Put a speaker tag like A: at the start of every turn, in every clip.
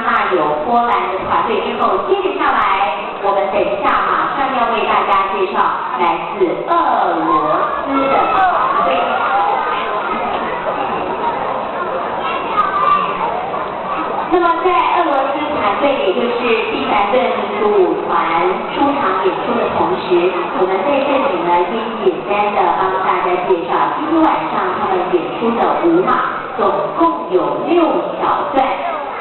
A: 那有波兰的团队之后，接着下来，我们等一下马上要为大家介绍来自俄罗斯的团队。那么在俄罗斯团队，也就是第3队民族舞团出场演出的同时，我们在这里呢，先简单的帮大家介绍今天晚上他们演出的舞码，总共有6小段。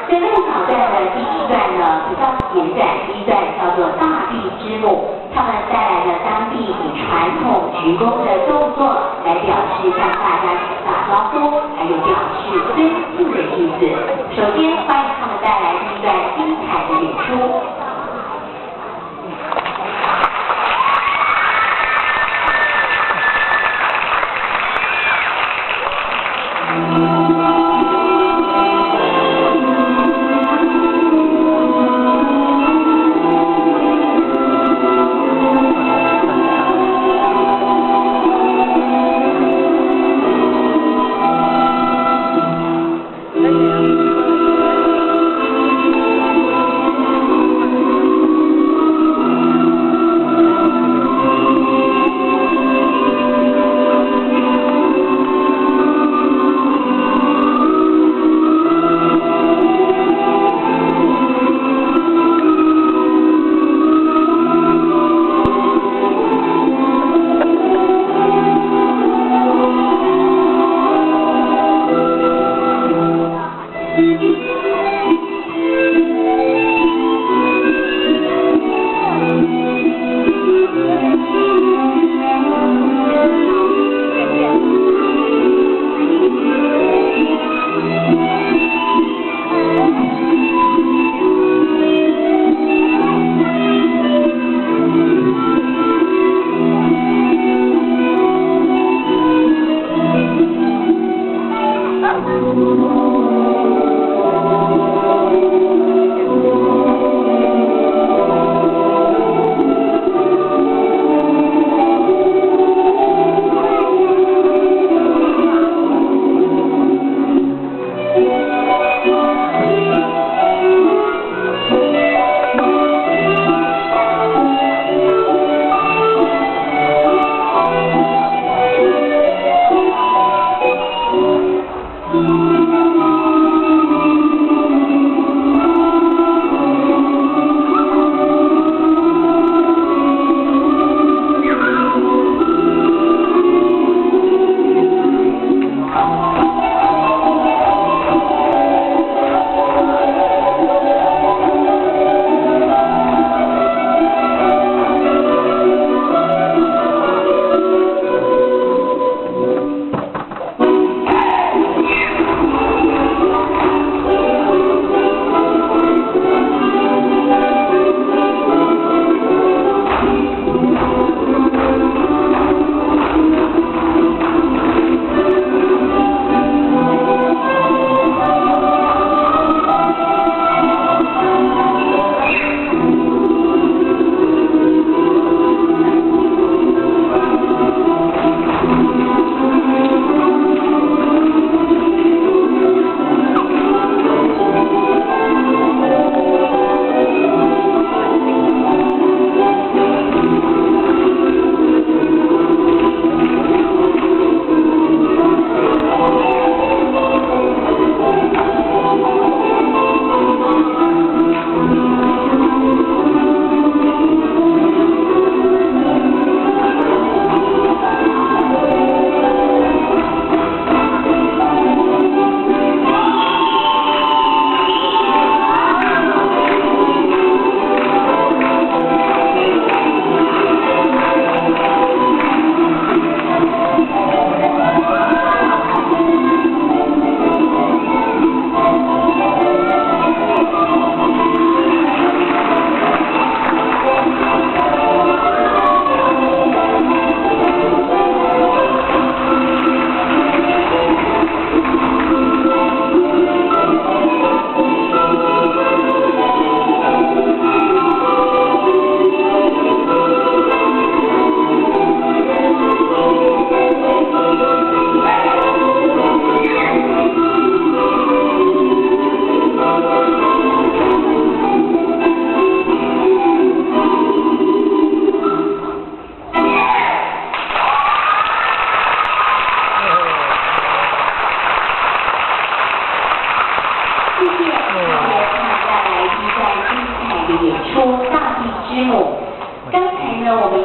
A: 这6小段的第1段呢比较简短，第1段叫做大地之母，他们带来了当地以传统鞠躬的动作来表示向大家打招呼，还有表示尊敬的意思。首先欢迎他们带来第1段精彩的演出。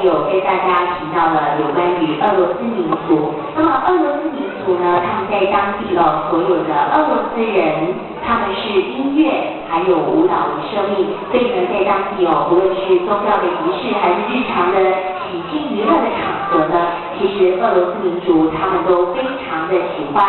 A: 也有跟大家提到了有关于俄罗斯民族。那么俄罗斯民族呢，他们在当地所有的俄罗斯人，他们是音乐还有舞蹈为生命，所以呢，在当地不论是宗教的仪式还是日常的喜庆娱乐的场合呢，其实俄罗斯民族他们都非常的喜欢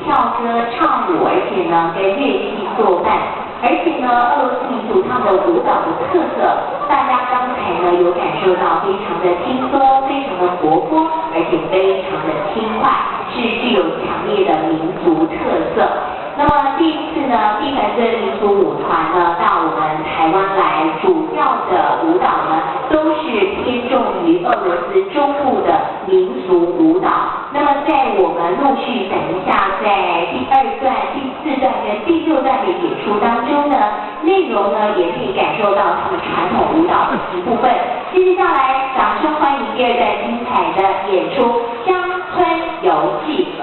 A: 跳歌唱舞，而且呢跟乐器作伴。而且呢，俄罗斯民族他们的舞蹈的特色，大家刚才呢有感受到非常的轻松，非常的活泼，而且非常的轻快，是具有强烈的民族特色。那么这一次呢，碧凡顿民族舞团呢到我们台湾来，主要的舞蹈呢都是偏重于俄罗斯中部的民族舞蹈。那么在我们陆续等一下在第2段、第4段跟第6段的演出当中呢，内容呢也可以感受到他们传统舞蹈的一部分。接下来，掌声欢迎第2段精彩的演出《乡村游记》。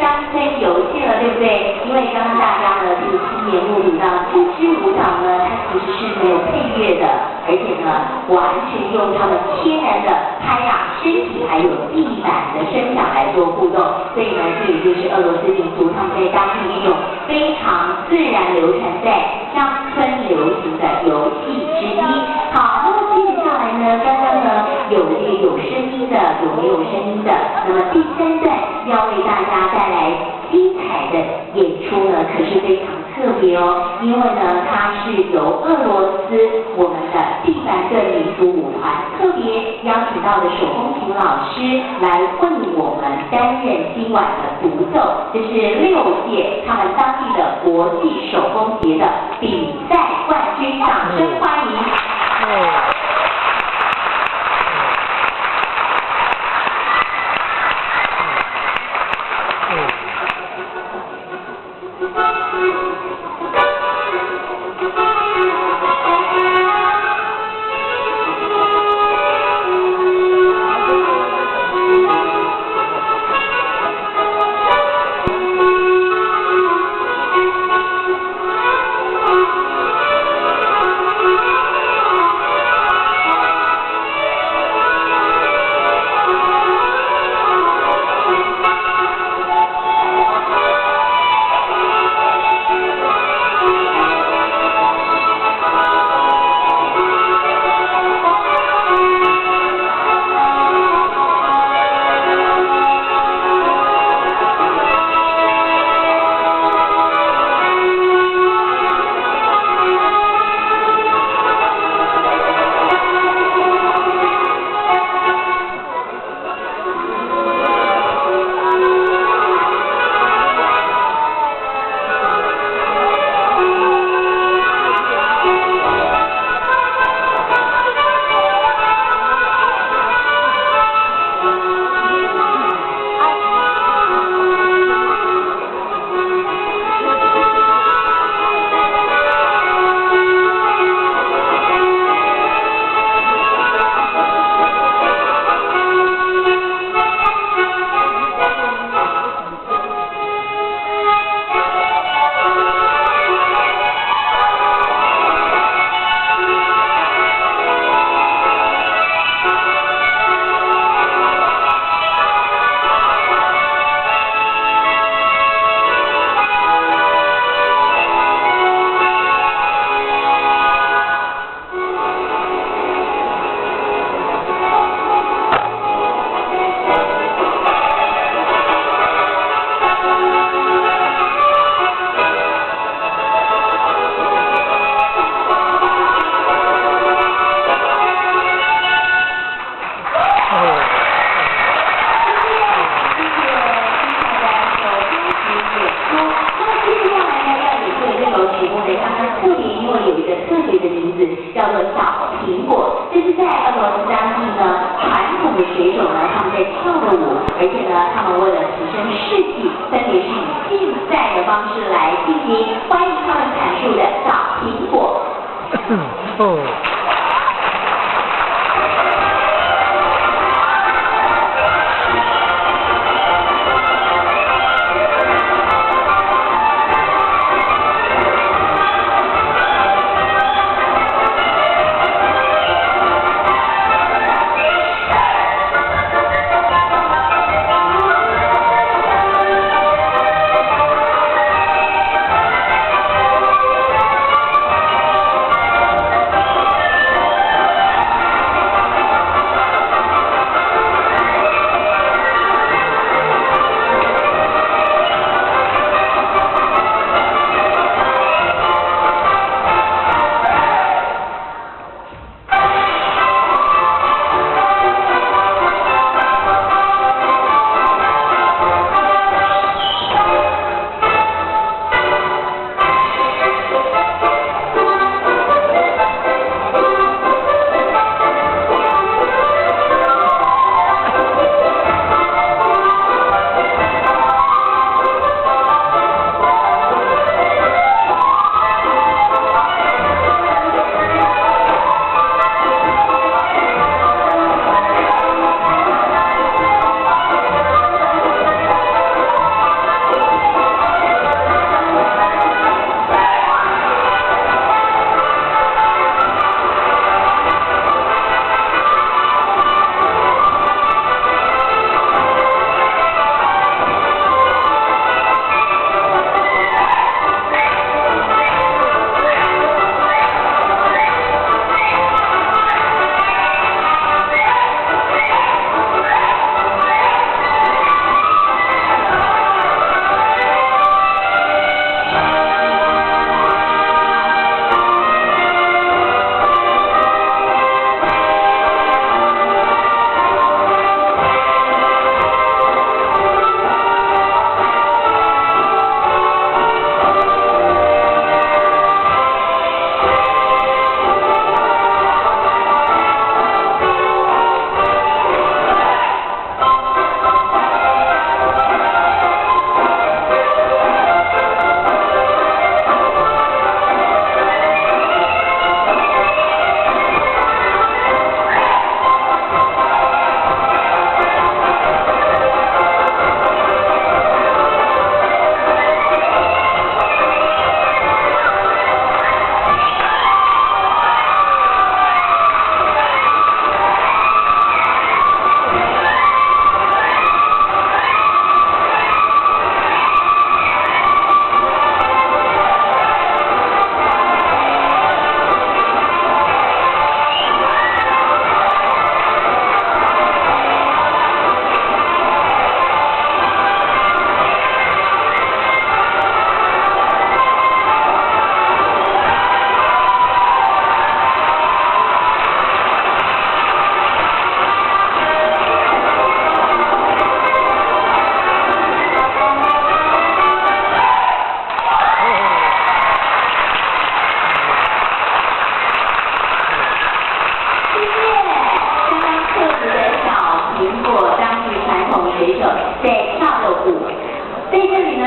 A: 乡村游戏了，对不对？因为刚刚大家呢就亲眼目睹到这支舞蹈呢，它其实是没有配乐的，而且呢完全用他们天然的拍打身体还有地板的声响来做互动，所以呢这也就是俄罗斯民族他们在当地一种非常自然流传在乡村流行的游戏之一。好，那么接着下来呢，刚刚呢有这个有声音的，有没有声音的？那么第3段要为为大家带来精彩的演出呢，可是非常特别哦，因为呢，它是由俄罗斯我们的蒂凡顿民族舞团特别邀请到的手风琴老师来为我们担任今晚的独奏，这是6届他们当地的国际手风节的比赛冠军，掌声欢迎。叫做小苹果，这是在俄罗斯当地呢传统的水手呢他们在跳的舞，而且呢他们为了提升士气，分别是以竞赛的方式来进行。欢迎他们阐述的小苹果。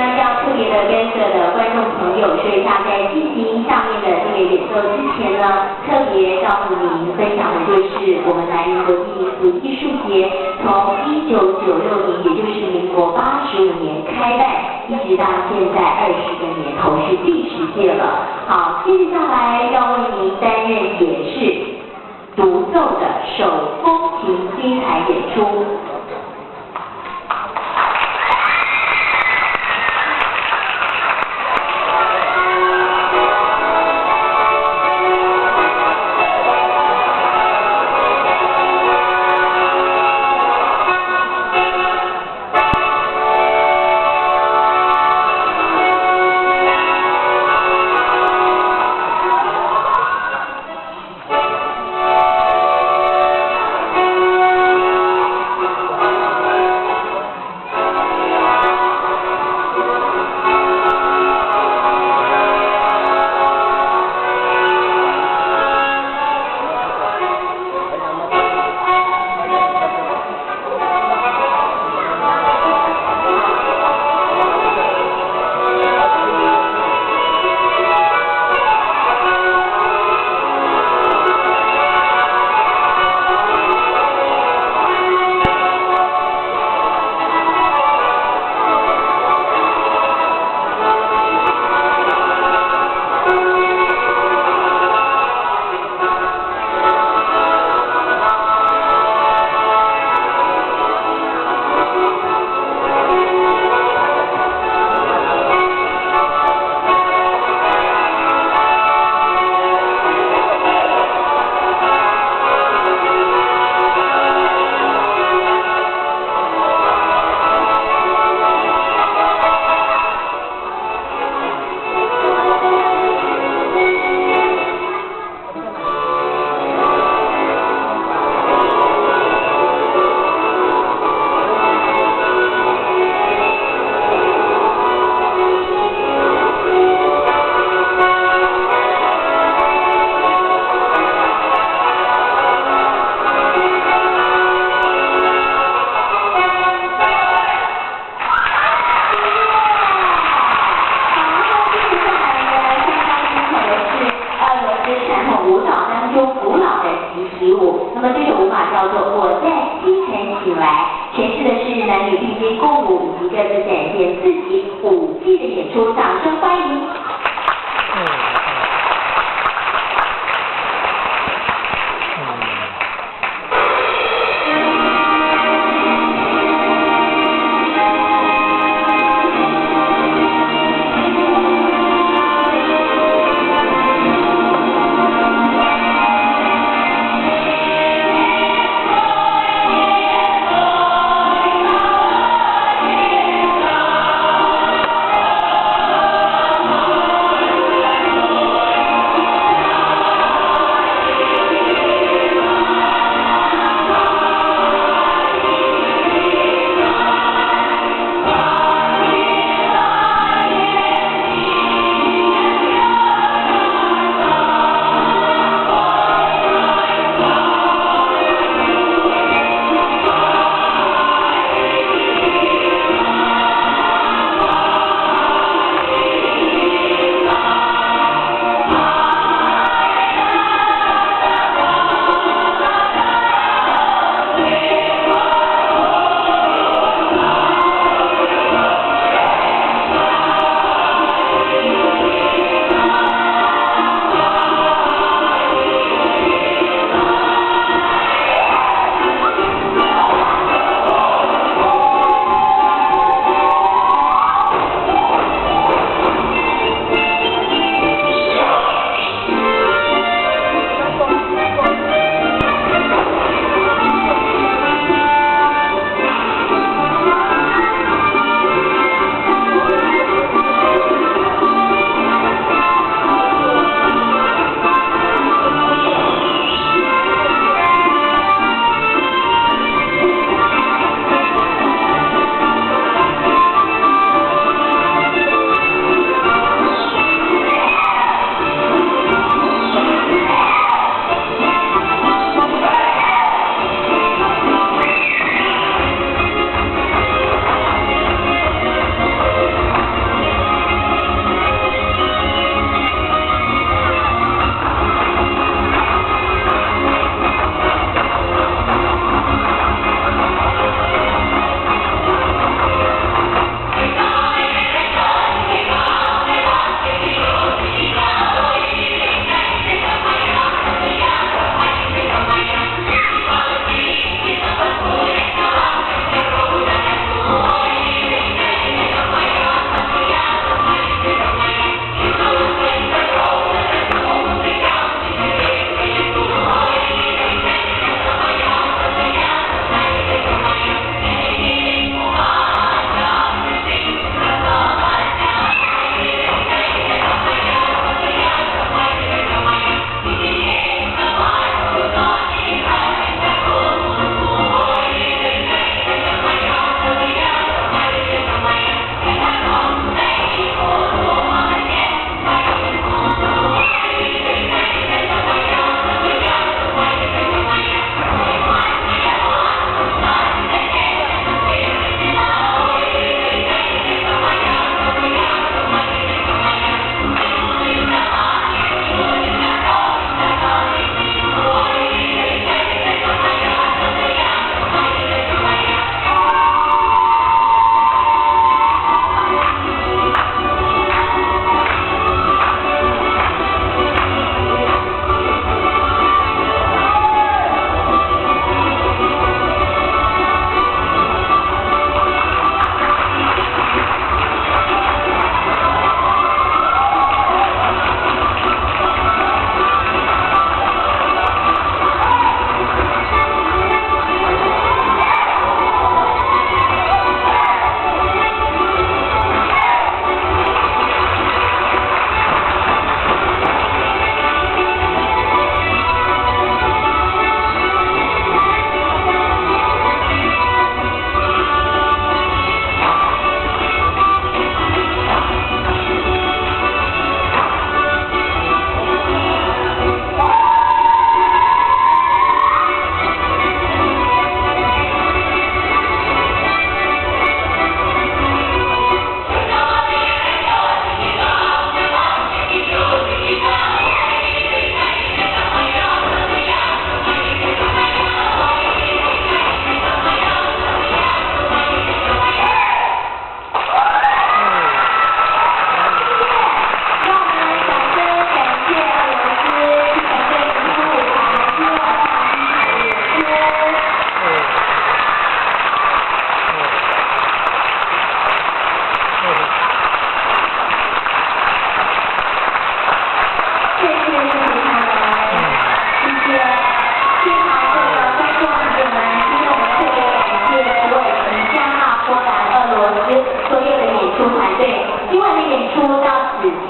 A: 要特别的跟各的观众朋友说一下，在进行下面的这个演奏之前呢，特别告诉您分享的就是我们南宁国际民俗艺术节从1996年，也就是民国85年开办，一直到现在20个年头，是第10届了。好，接下来要为您担任也是独奏的手风琴精彩演出。那么这首舞法叫做《我在清晨醒来》，诠释的是男女并肩共舞以及各自展现自己舞技的演出，掌声欢迎。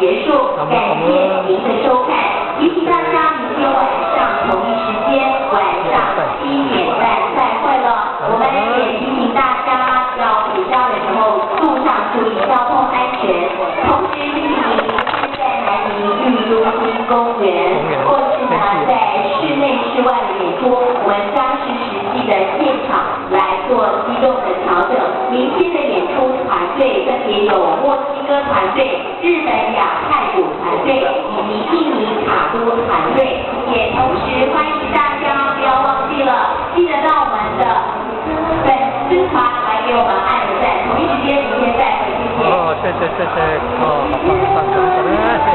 A: 结束，感谢您的收看。提醒大家，明天晚上同一时间，晚上7点半再会了。我们也提醒大家要回家的时候路上注意交通安全。同时提醒您是在南宁玉都新公园，或是呢在室内室外的演出，我们将是实际的现场来做机动的调整。明天的演出团队分别有墨西哥团队、日本亚太鼓团队以及印尼卡都团队，也同时欢迎大家不要忘记了，记得到我们的粉丝团来给我们按个赞。同一时间明天再会，谢谢。
B: 哦，谢谢，哦，好棒，谢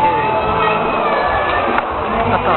B: 谢。